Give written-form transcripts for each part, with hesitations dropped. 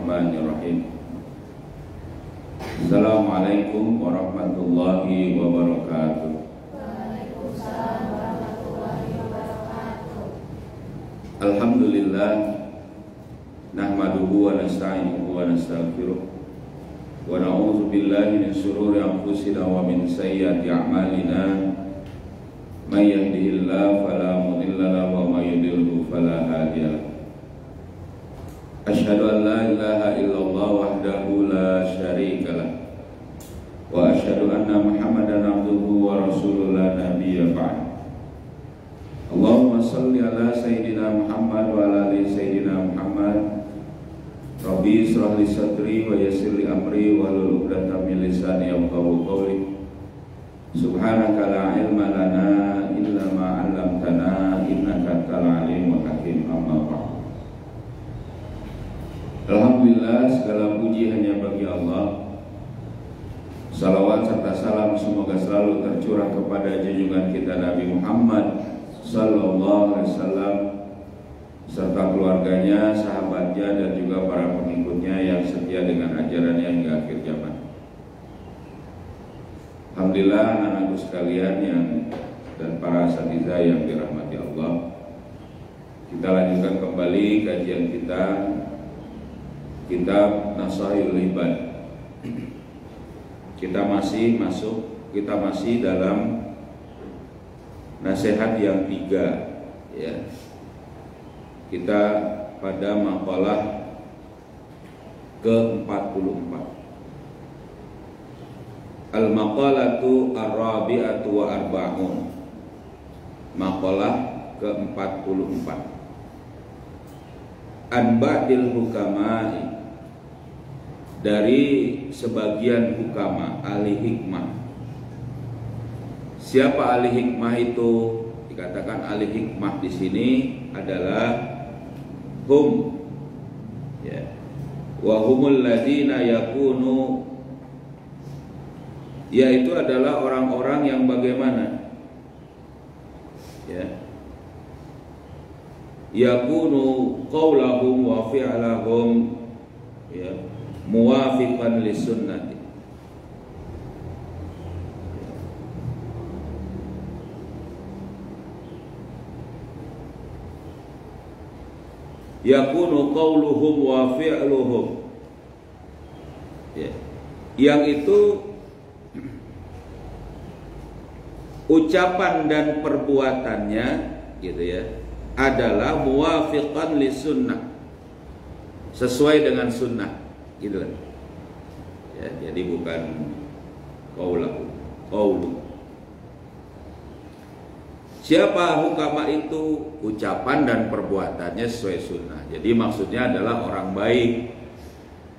Bismillahirrahmanirrahim. Assalamualaikum warahmatullahi wabarakatuh. Waalaikumsalam warahmatullahi wabarakatuh. Alhamdulillah, nahmaduhu wa nasta'inuhu wa nastaghfiruh wa na'udzu billahi min shururi anfusina wa min sayyiati a'malina. May yahdihillahu fala mudilla lahu wa may yudlilhu fala hadiya lahu. Asyhadu an la ilaha illallah wahdahu la syarika lah wa asyhadu anna Muhammadan abduhu wa rasuluhu la nabiyya ba'd. Allahumma shalli ala sayyidina Muhammad wa ala ali sayyidina Muhammad. Rabbi israh li sadri wa yassir li amri wa hlul 'uqdatam min lisani yafqahu qawli. Subhanaka la ilma lana illa ma 'allamtana innaka antal alimul hakim. Amma ba'd. Alhamdulillah, segala puji hanya bagi Allah. Salawat serta salam semoga selalu tercurah kepada junjungan kita Nabi Muhammad sallallahu alaihi wasallam serta keluarganya, sahabatnya dan juga para pengikutnya yang setia dengan ajarannya hingga akhir zaman. Alhamdulillah, anak-anakku sekalian dan para asatidzah yang dirahmati Allah. Kita lanjutkan kembali kajian kita Kitab Nasaihul Ibad. Kita masih dalam nasihat yang 3 ya. Kita pada maqalah ke-44. Al-maqalatu ar-rabi'atu wa arba'un. Maqalah ke-44. An ba'dil hukama'i, dari sebagian hukama, ahli hikmah. Siapa ahli hikmah itu? Dikatakan ahli hikmah di sini adalah hum ya. Wa humul ladzina yakunu, yaitu adalah orang-orang yang bagaimana? Ya. Yakunu qawlahum wa fi'lahum ya muwafiqan lisunnati. Yakunu qawluhum wa fi'luhum ya. Yang itu ucapan dan perbuatannya gitu ya adalah muwafiqan li sunnah, sesuai dengan sunnah gitu kan ya. Jadi bukan qaulu. Siapa hukama itu? Ucapan dan perbuatannya sesuai sunnah. Jadi maksudnya adalah orang baik,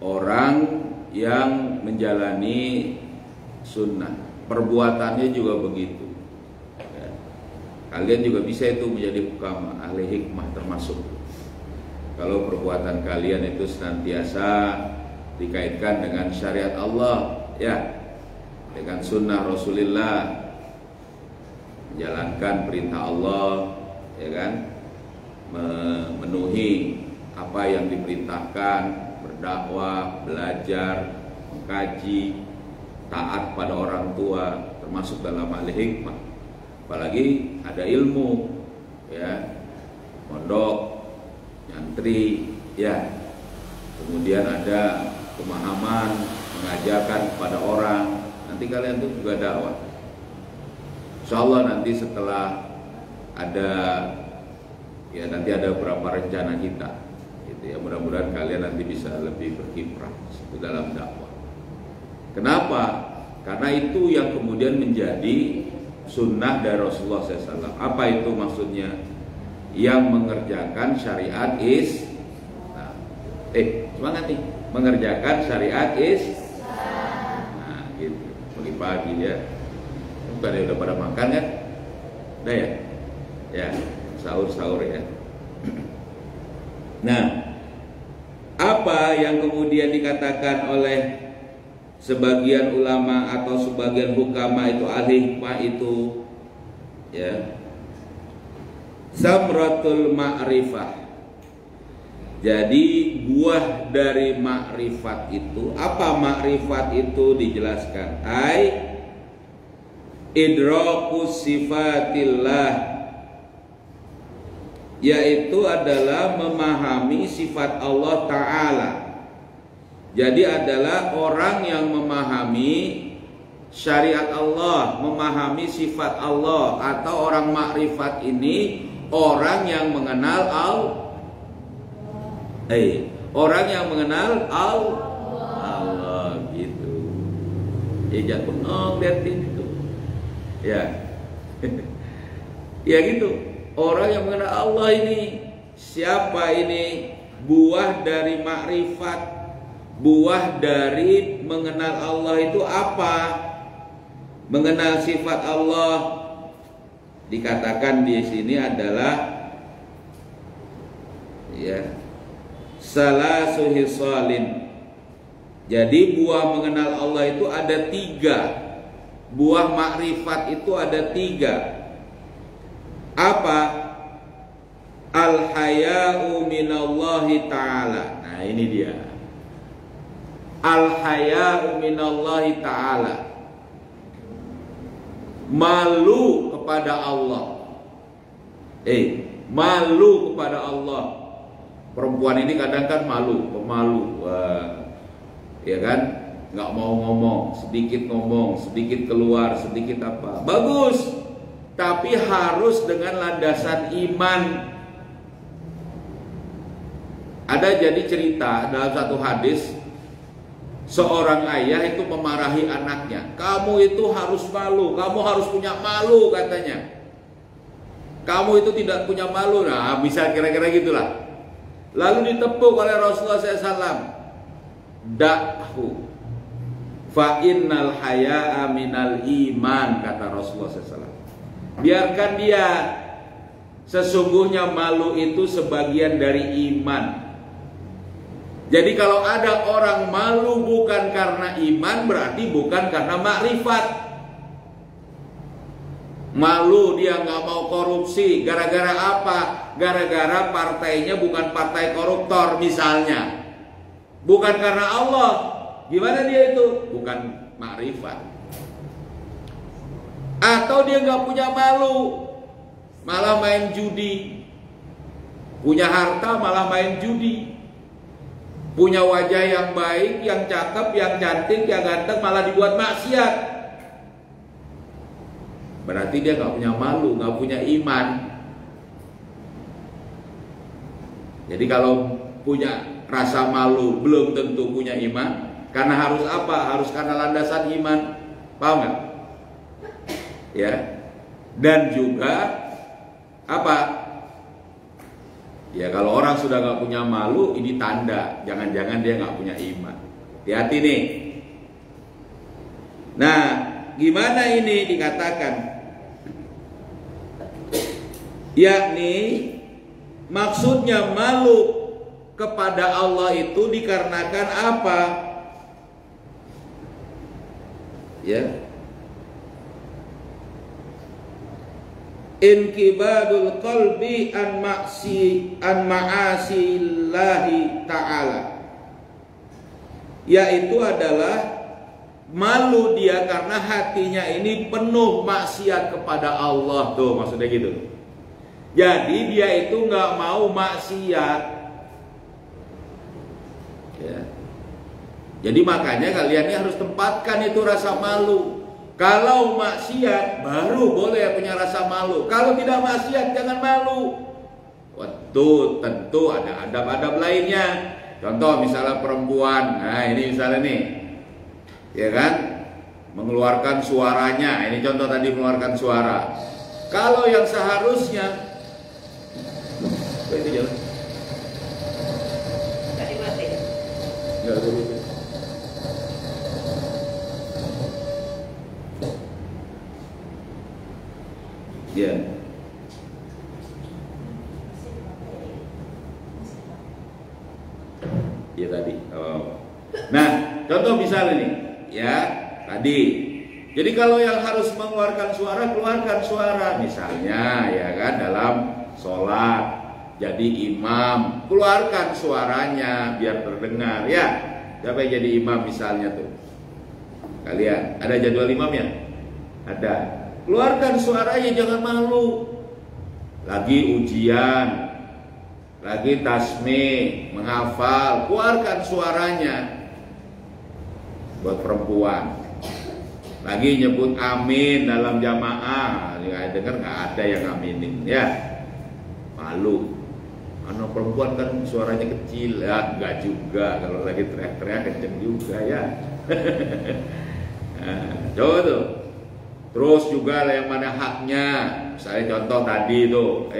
orang yang menjalani sunnah, perbuatannya juga begitu. Kalian juga bisa itu menjadi hukama, ahli hikmah termasuk. Kalau perbuatan kalian itu senantiasa dikaitkan dengan syariat Allah, ya, dengan sunnah Rasulullah, menjalankan perintah Allah, ya kan, memenuhi apa yang diperintahkan, berdakwah, belajar, mengkaji, taat pada orang tua, termasuk dalam ahli hikmah. Apalagi ada ilmu ya, mondok, nyantri ya, kemudian ada pemahaman, mengajarkan kepada orang. Nanti kalian tuh juga dakwah. Insyaallah nanti setelah ada ya, nanti ada beberapa rencana kita gitu ya, mudah-mudahan kalian nanti bisa lebih berkiprah dalam dakwah. Kenapa? Karena itu yang kemudian menjadi sunnah dari Rasulullah SAW. Apa itu maksudnya? Yang mengerjakan syariat semangat nih, mengerjakan syariat nah gitu. Pagi-pagi ya, bukan udah pada makan kan? Udah ya? Ya, sahur ya. Nah, apa yang kemudian dikatakan oleh sebagian ulama atau sebagian hukama itu, ahli hikmah itu ya, samratul ma'rifah, Jadi buah dari makrifat itu, apa makrifat itu dijelaskan? Idrakus sifatillah, yaitu adalah memahami sifat Allah Ta'ala. Jadi adalah orang yang memahami syariat Allah, memahami sifat Allah, atau orang makrifat ini orang yang mengenal orang yang mengenal Allah gitu. Ya jangan liatin itu. Ya. Ya gitu. Orang yang mengenal Allah ini siapa ini? Buah dari makrifat, buah dari mengenal Allah itu apa? Mengenal sifat Allah dikatakan di sini adalah salasu hisalin. Jadi buah mengenal Allah itu ada 3. Buah makrifat itu ada 3. Apa? Al-haya'u minallahi ta'ala. Nah ini dia. Al-haya'u minallahi ta'ala. Malu kepada Allah. Malu kepada Allah. Perempuan ini kadang kan malu, pemalu. Ya kan? Nggak mau ngomong, sedikit keluar, sedikit apa. Bagus. Tapi harus dengan landasan iman. Ada jadi cerita dalam satu hadis, seorang ayah itu memarahi anaknya. Kamu itu harus malu, kamu harus punya malu katanya. Kamu itu tidak punya malu. Nah, bisa kira-kira gitulah. Lalu ditepuk oleh Rasulullah SAW. Da'hu fa innal haya'a minal iman, kata Rasulullah SAW. Biarkan dia, sesungguhnya malu itu sebagian dari iman. Jadi kalau ada orang malu bukan karena iman, berarti bukan karena makrifat. Malu dia nggak mau korupsi, gara-gara apa? Gara-gara partainya bukan partai koruptor misalnya. Bukan karena Allah. Gimana dia itu? Bukan makrifat. Atau dia nggak punya malu, malah main judi. Punya harta malah main judi. Punya wajah yang baik, yang cakep, yang cantik, yang ganteng, malah dibuat maksiat. Berarti dia nggak punya malu, nggak punya iman. Jadi kalau punya rasa malu belum tentu punya iman. Karena harus apa? Harus karena landasan iman. Paham nggak? Ya. Dan juga apa? Ya kalau orang sudah nggak punya malu, ini tanda jangan-jangan dia nggak punya iman. Hati-hati nih. Nah, gimana ini dikatakan? Yakni maksudnya malu kepada Allah itu dikarenakan apa? Ya. Inkibadul qalbi an ma'asillahi ta'ala, yaitu adalah malu dia karena hatinya ini penuh maksiat kepada Allah. Tuh maksudnya gitu. Jadi dia itu nggak mau maksiat. Ya. Jadi makanya kalian ini harus tempatkan itu rasa malu. Kalau maksiat baru boleh punya rasa malu. Kalau tidak maksiat jangan malu. Tentu ada adab-adab lainnya. Contoh misalnya perempuan. Nah ini misalnya nih, ya kan, mengeluarkan suaranya. Ini contoh tadi mengeluarkan suara. Kalau yang seharusnya itu jalan. Tadi mati. Enggak ada. Ya. Ya tadi. Oh. Nah, contoh misalnya nih, ya tadi. Jadi kalau yang harus mengeluarkan suara, keluarkan suara, misalnya, ya kan, dalam sholat. jadi imam, keluarkan suaranya biar terdengar ya. Siapa yang jadi imam misalnya tuh? Kalian, ada jadwal imamnya? Ada. Keluarkan suaranya, jangan malu. Lagi ujian, lagi tasmih, menghafal, keluarkan suaranya. Buat perempuan, lagi nyebut amin dalam jamaah, dengar nggak ada yang aminin ya, malu. Anak perempuan kan suaranya kecil ya, nggak juga kalau lagi teriak-teriak kenceng juga ya. Nah, coba tuh. Terus juga yang mana haknya, misalnya contoh tadi tuh,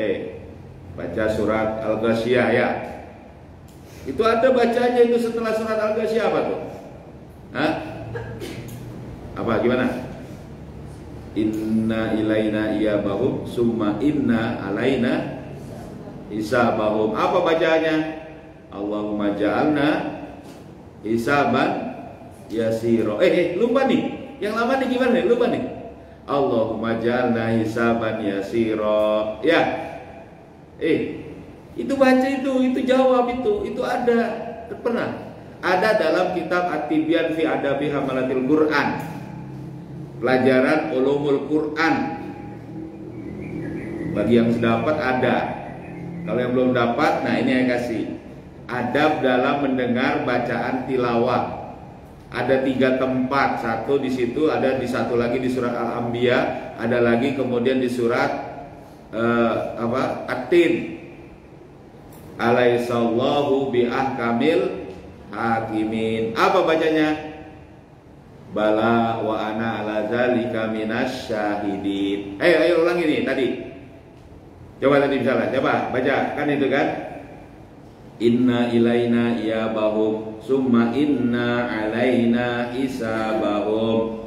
baca surat Al-Ghasyiyah ya. Itu ada bacanya itu setelah surat Al-Ghasyiyah apa tuh? Hah? Apa gimana? Inna ilaina iyabahum summa inna alaina hisabahum. Apa bacanya? Allahumma ja'alna hisaban yasiro. Lupa nih. Yang lama nih gimana nih? Lupa nih. Allahumma ja'alna hisaban yasiro. Ya. Itu baca itu jawab itu ada. Pernah. Ada dalam kitab At-Tibyan fi Adabi Hamalatil Quran. Pelajaran ulumul Quran. Bagi yang sudah dapat ada. Kalau yang belum dapat, nah ini yang kasih. Adab dalam mendengar bacaan tilawah. Ada 3 tempat. Satu di situ, ada di satu lagi di surat Al-Anbiya, ada lagi kemudian di surat At-Tin. Alaihissallahu bi'ahkamil hakimin. Apa bacanya? Bala wa ana ala zalika minasy syahidin. Ayo ulangi nih tadi. Coba tadi misalnya, coba baca kan itu kan. Inna ilaina iyabahum summa inna alaina hisabahum.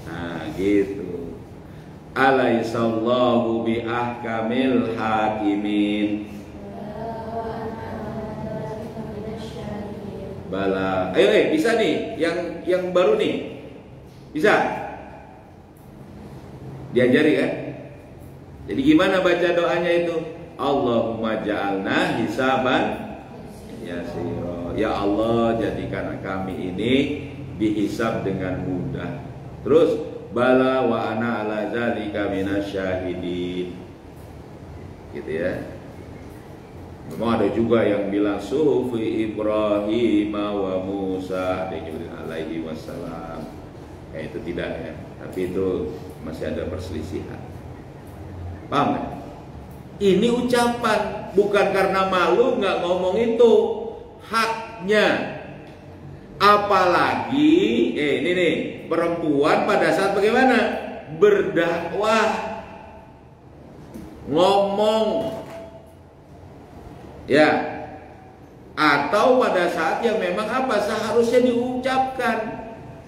Nah gitu. Alaihissallahu bi ahkamil hakimin. Bala. Ayo bisa nih yang baru nih. Bisa? Diajari kan? Jadi gimana baca doanya itu? Allahumma ja'alna hisaban yasiro. Ya Allah, jadikan kami ini dihisab dengan mudah. Terus bala wa ana ala zalika minasyahidin. Gitu ya. Memang ada juga yang bilang suhufi Ibrahim wa Musa alaihi wassalam. Itu tidak ya. Tapi itu masih ada perselisihan. Paham gak? Ini ucapan, bukan karena malu nggak ngomong itu, haknya. Apalagi ini nih, perempuan pada saat bagaimana? Berdakwah, ngomong, ya, atau pada saat yang memang apa seharusnya diucapkan,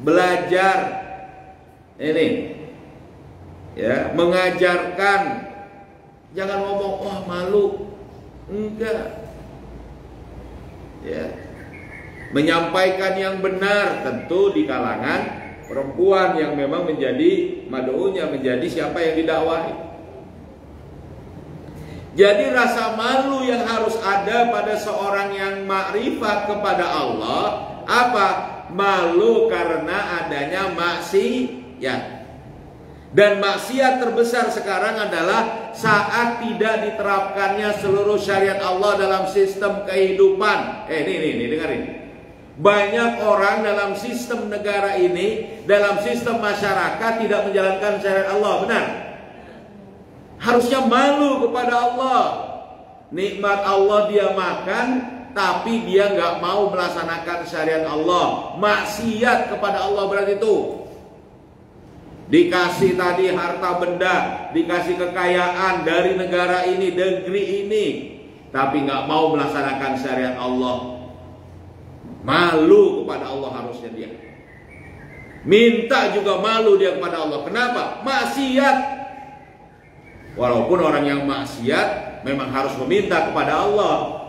belajar, ini, ya, mengajarkan. Jangan ngomong, wah malu, enggak, ya. Menyampaikan yang benar tentu di kalangan perempuan yang memang menjadi mad'unya, menjadi siapa yang didakwahi. Jadi rasa malu yang harus ada pada seorang yang makrifat kepada Allah apa? Malu karena adanya maksiat. Dan maksiat terbesar sekarang adalah saat tidak diterapkannya seluruh syariat Allah dalam sistem kehidupan. Ini dengerin. Banyak orang dalam sistem negara ini, dalam sistem masyarakat tidak menjalankan syariat Allah, benar? Harusnya malu kepada Allah. Nikmat Allah dia makan, tapi dia nggak mau melaksanakan syariat Allah. Maksiat kepada Allah berarti itu. Dikasih tadi harta benda, dikasih kekayaan dari negara ini, negeri ini, tapi nggak mau melaksanakan syariat Allah. Malu kepada Allah harusnya dia. Minta juga malu dia kepada Allah. Kenapa? Maksiat. Walaupun orang yang maksiat memang harus meminta kepada Allah.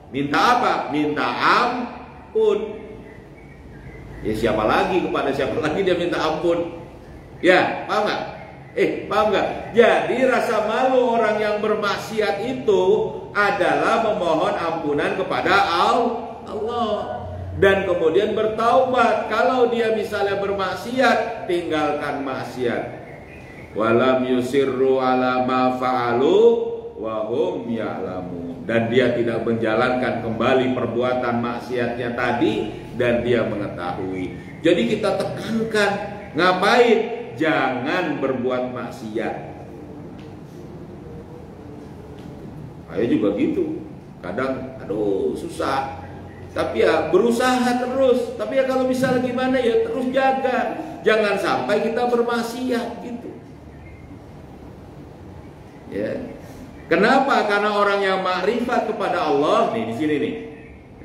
Minta apa? Minta ampun. Ya siapa lagi, kepada siapa lagi dia minta ampun? Ya, paham gak? Paham nggak? Jadi rasa malu orang yang bermaksiat itu adalah memohon ampunan kepada Allah dan kemudian bertaubat. Kalau dia misalnya bermaksiat, tinggalkan maksiat. Walam yusirru ala ma fa'alu wa hum ya'lamun. Dan dia tidak menjalankan kembali perbuatan maksiatnya tadi dan dia mengetahui. Jadi kita tekankan, ngapain? Jangan berbuat maksiat. Saya juga gitu. Kadang aduh susah. Tapi ya berusaha terus. Tapi ya kalau misalnya gimana ya terus jaga. Jangan sampai kita bermaksiat gitu. Ya. Kenapa? Karena orang yang makrifat kepada Allah nih di sini nih.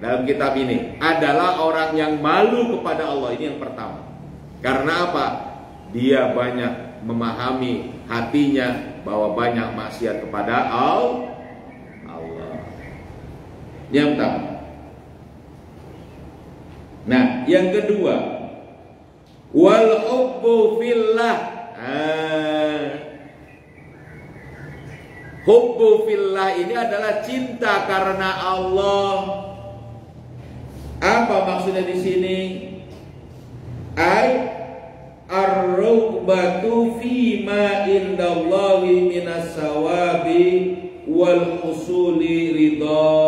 Dalam kitab ini adalah orang yang malu kepada Allah. Ini yang pertama. Karena apa? Dia banyak memahami hatinya bahwa banyak maksiat kepada Allah. Yang pertama. Nah, yang kedua, wal hubbu fillah. Hubbu fillah ini adalah cinta karena Allah. Apa maksudnya di sini? Ar-rugbatu fi ma indallahi minas sawabi wal husuli ridha,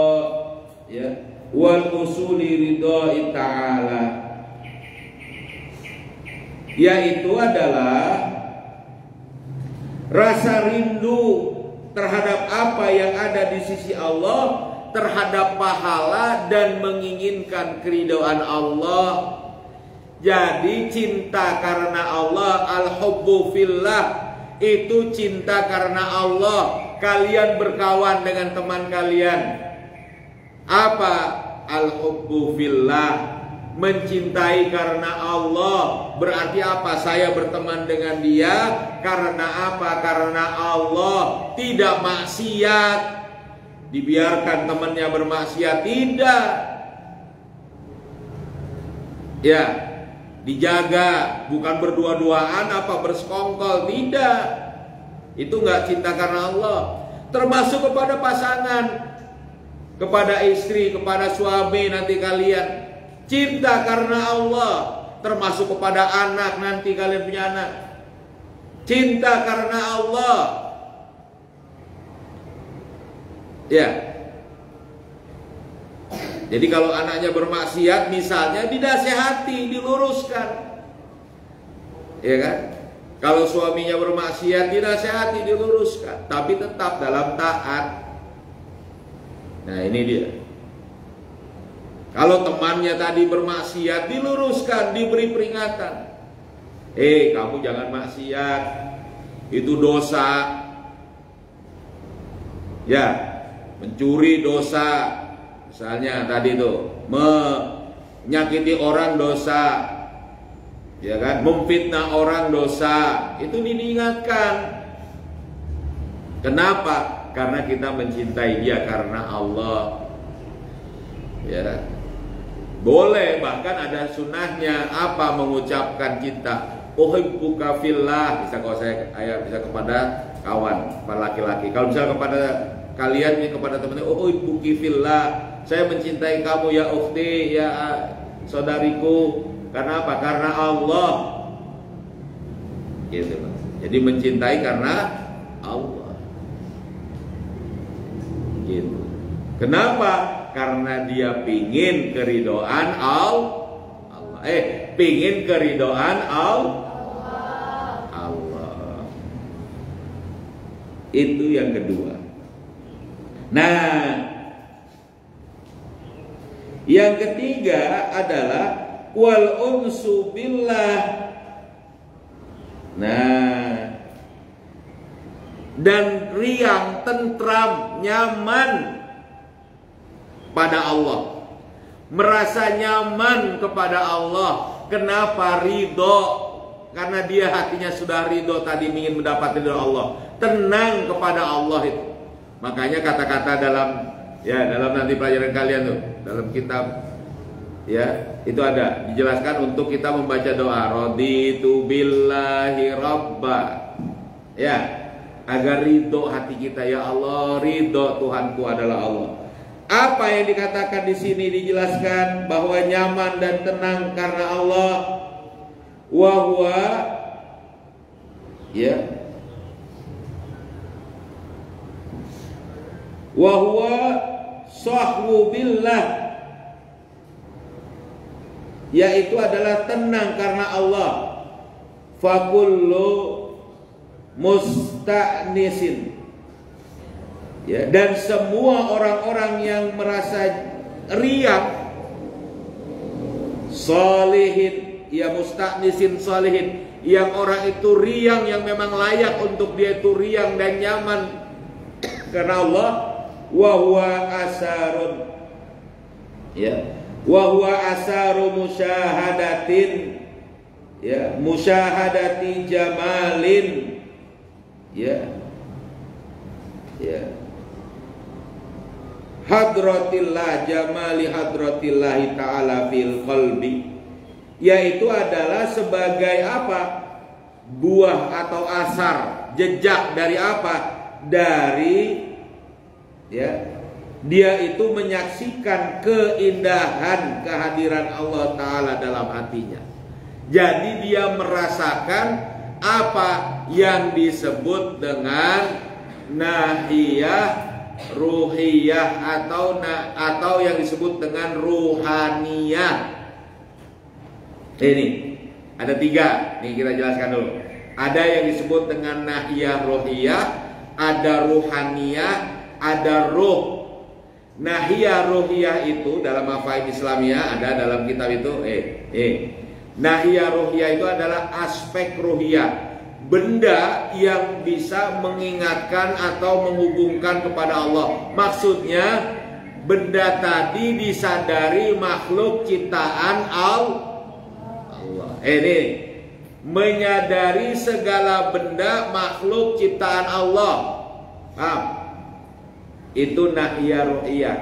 ya, wal husuli ridha ta'ala, yaitu adalah rasa rindu terhadap apa yang ada di sisi Allah, terhadap pahala dan menginginkan keridhaan Allah. Jadi cinta karena Allah, al-hubbu fillah, itu cinta karena Allah. Kalian berkawan dengan teman kalian. Apa? Al-hubbu fillah, mencintai karena Allah. Berarti apa? Saya berteman dengan dia karena apa? Karena Allah. Tidak maksiat. Dibiarkan temannya bermaksiat, tidak. Ya, dijaga, bukan berdua-duaan apa bersekongkol, tidak. Itu nggak cinta karena Allah. Termasuk kepada pasangan, kepada istri, kepada suami nanti kalian cinta karena Allah. Termasuk kepada anak, nanti kalian punya anak, cinta karena Allah. Ya. Jadi kalau anaknya bermaksiat misalnya, dinasehati, diluruskan. Ya kan? Kalau suaminya bermaksiat, dinasehati, diluruskan, tapi tetap dalam taat. Nah, ini dia. Kalau temannya tadi bermaksiat, diluruskan, diberi peringatan. Kamu jangan maksiat, itu dosa. Ya, mencuri dosa. Misalnya tadi tuh, menyakiti orang dosa, ya kan, memfitnah orang dosa, itu diingatkan. Kenapa? Karena kita mencintai dia karena Allah. Ya, boleh, bahkan ada sunnahnya apa? Mengucapkan cinta. Uhibbuka fillah, bisa kalau saya bisa kepada kawan, kepada laki-laki. Kalau misalnya kepada kalian, kepada teman-teman, uhibbuki fillah, saya mencintai kamu ya ukhti, ya saudariku. Karena apa? Karena Allah. Gitu. Jadi mencintai karena Allah. Gitu. Kenapa? Karena dia pingin keridhaan Allah. Pingin keridhaan Allah. Itu yang kedua. Nah, yang ketiga adalah wal unsu billah. Nah, dan riang, tentram, nyaman pada Allah, merasa nyaman kepada Allah. Kenapa? Ridho, karena dia hatinya sudah ridho tadi, ingin mendapat ridho Allah, tenang kepada Allah itu. Makanya kata-kata dalam nanti pelajaran kalian tuh, dalam kitab ya, itu ada dijelaskan untuk kita membaca doa raditu billahi rabba Ya, agar ridho hati kita. Ya Allah, ridho Tuhanku adalah Allah. Apa yang dikatakan di sini dijelaskan bahwa nyaman dan tenang karena Allah. Wa huwa, ya, wa huwa sahwu billah, yaitu adalah tenang karena Allah. Fakullu musta'nisin, ya, dan semua orang-orang yang merasa riang, solihin, ya, musta'nisin solihin, yang orang itu riang, yang memang layak untuk dia itu riang dan nyaman karena Allah. Wa huwa asarun, ya, wa huwa asaru musyahadatin, ya, musyahadati jamalin, ya, ya, hadratillah, jamali hadratillahi ta'ala fil qalbi, yaitu adalah sebagai apa? Buah atau asar, jejak dari apa? Dari, ya, dia itu menyaksikan keindahan kehadiran Allah Ta'ala dalam hatinya. Jadi dia merasakan apa yang disebut dengan nahiyah ruhiyah atau yang disebut dengan ruhaniyah. Ini ada 3. Nih kita jelaskan dulu. Ada yang disebut dengan nahiyah ruhiyah, ada ruhaniyah, ada ruh. Nahiyah ruhiyah itu dalam mafaid Islamiyah ada dalam kitab itu. Nahiyah ruhiyah itu adalah aspek ruhiyah, benda yang bisa mengingatkan atau menghubungkan kepada Allah. Maksudnya benda tadi disadari makhluk ciptaan Allah. Ini menyadari segala benda makhluk ciptaan Allah. Paham? Itu nahiyah ruhiyah.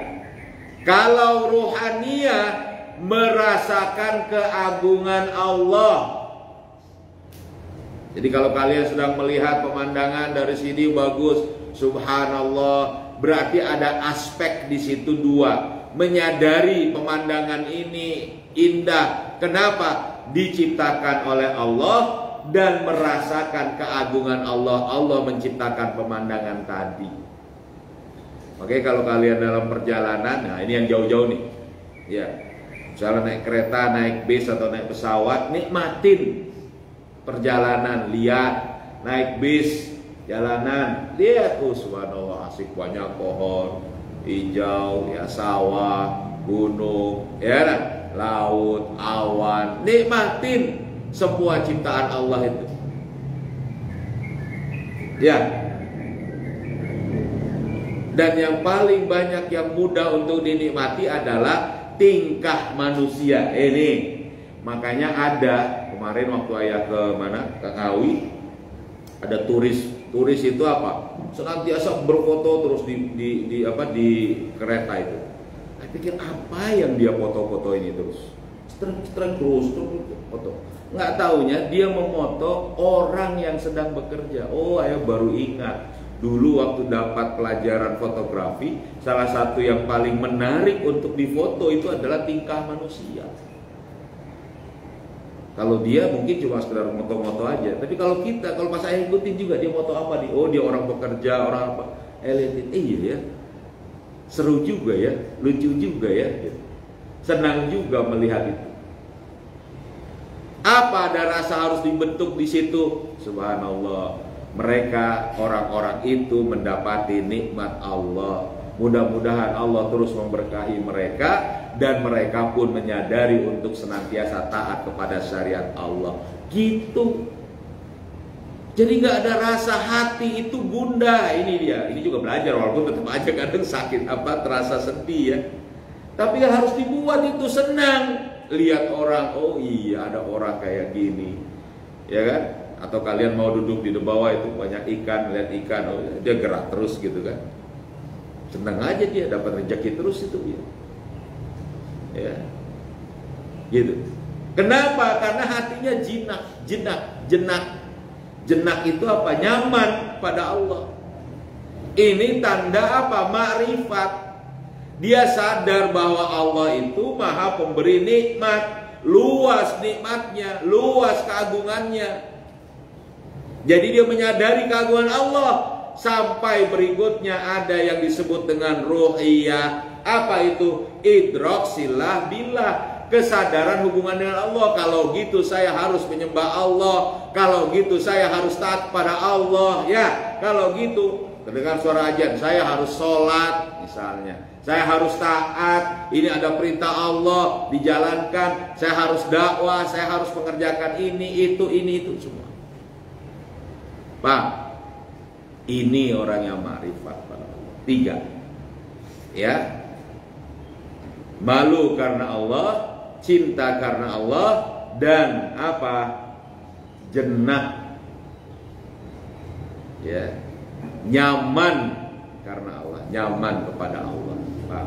Kalau ruhaniyah, merasakan keagungan Allah. Jadi kalau kalian sedang melihat pemandangan dari sini bagus, subhanallah, berarti ada aspek di situ 2. Menyadari pemandangan ini indah. Kenapa? Diciptakan oleh Allah dan merasakan keagungan Allah. Allah menciptakan pemandangan tadi. Oke, kalau kalian dalam perjalanan, nah ini yang jauh-jauh nih, ya, misalnya naik kereta, naik bis atau naik pesawat, nikmatin perjalanan, lihat, naik bis, jalanan, lihat, oh subhanallah, asik, banyak pohon, hijau, ya, sawah, gunung, ya, laut, awan, nikmatin semua ciptaan Allah itu, ya. Dan yang paling banyak yang mudah untuk dinikmati adalah tingkah manusia. Ini makanya ada kemarin waktu ayah ke mana, ke Ngawi, ada turis itu apa? Senantiasa berfoto terus di kereta itu. Saya pikir apa yang dia foto-foto ini terus? Terus foto. Nggak taunya dia memoto orang yang sedang bekerja. Oh, ayah baru ingat. Dulu waktu dapat pelajaran fotografi, salah satu yang paling menarik untuk difoto itu adalah tingkah manusia. Kalau dia mungkin cuma sekedar moto-moto aja, tapi kalau kita, kalau pas saya ikutin juga, dia moto apa nih? Oh, dia orang bekerja, orang apa? Elitin, iya ya. Seru juga ya, lucu juga ya. Senang juga melihat itu. Apa ada rasa harus dibentuk di situ? Subhanallah. Mereka, orang-orang itu mendapati nikmat Allah. Mudah-mudahan Allah terus memberkahi mereka, dan mereka pun menyadari untuk senantiasa taat kepada syariat Allah. Gitu. Jadi nggak ada rasa hati itu bunda. Ini dia. Ini juga belajar, walaupun tetap aja kadang sakit terasa sedih ya. Tapi harus dibuat itu senang. Lihat orang, oh iya ada orang kayak gini, ya kan? Atau kalian mau duduk di bawah itu banyak ikan, lihat ikan, oh, dia gerak terus gitu kan. Senang aja dia, dapat rezeki terus itu dia. Ya. Gitu. Kenapa? Karena hatinya jinak. Jenak itu apa? Nyaman pada Allah. Ini tanda apa? Ma'rifat. Dia sadar bahwa Allah itu maha pemberi nikmat, luas nikmatnya, luas keagungannya. Jadi dia menyadari keagungan Allah. Sampai berikutnya ada yang disebut dengan ruhiyah. Apa itu? Idrak silah billah. Kesadaran hubungan dengan Allah. Kalau gitu saya harus menyembah Allah. Kalau gitu saya harus taat pada Allah. Ya, kalau gitu terdengar suara azan, saya harus sholat misalnya. Saya harus taat, ini ada perintah Allah, dijalankan. Saya harus dakwah, saya harus mengerjakan ini, itu semua. Pak, ini orang yang ma'rifat pada Allah. 3. Ya. Malu karena Allah, cinta karena Allah, dan apa? Jenak. Ya. Nyaman karena Allah, nyaman kepada Allah. Pak.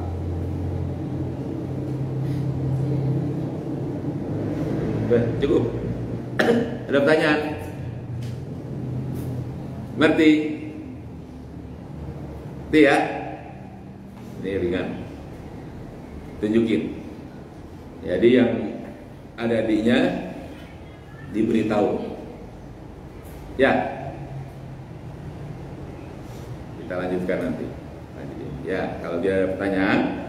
Cukup. Ada pertanyaan? Ngerti? Ngerti ya? Ini ringan. Tunjukin. Jadi yang ada adiknya diberitahu. Ya. Kita lanjutkan nanti. Ya, kalau dia ada pertanyaan,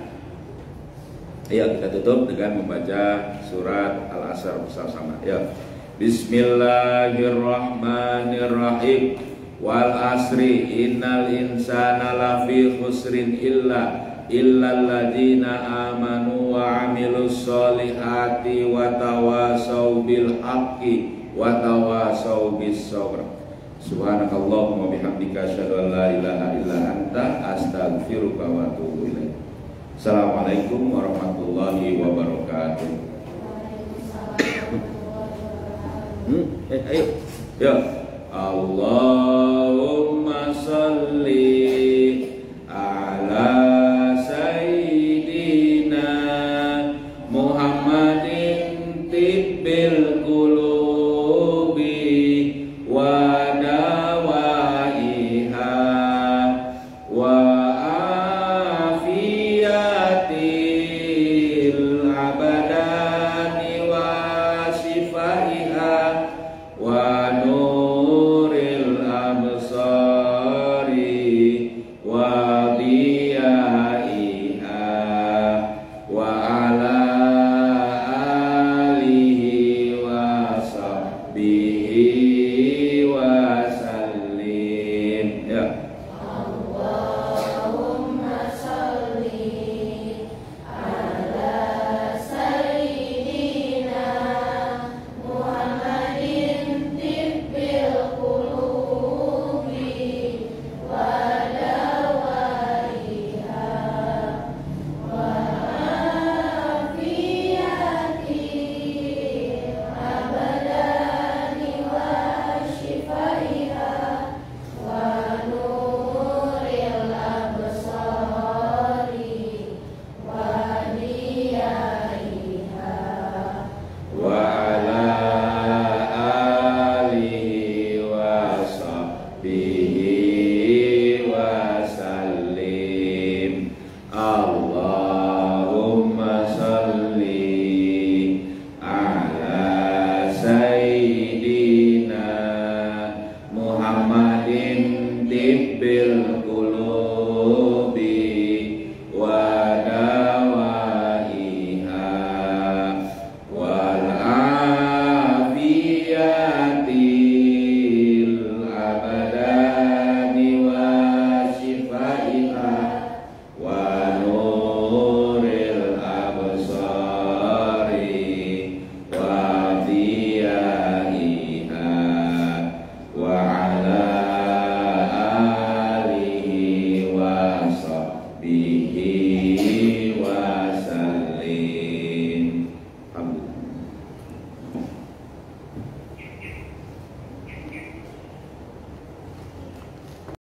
ayo kita tutup dengan membaca surat Al-Asr bersama-sama. Ya. Bismillahirrahmanirrahim. Wal asri innal insana lafi khusrin illal ladzina amanu wa amilus solihati wa tawasau bil haqqi wa tawasau bis sabr. Subhanakallahumma bihamdika asyhadu an la ilaha illa anta astaghfiruka wa atubu ilaik. Assalamualaikum warahmatullahi wabarakatuh. Ayo. Ya. Allahumma salli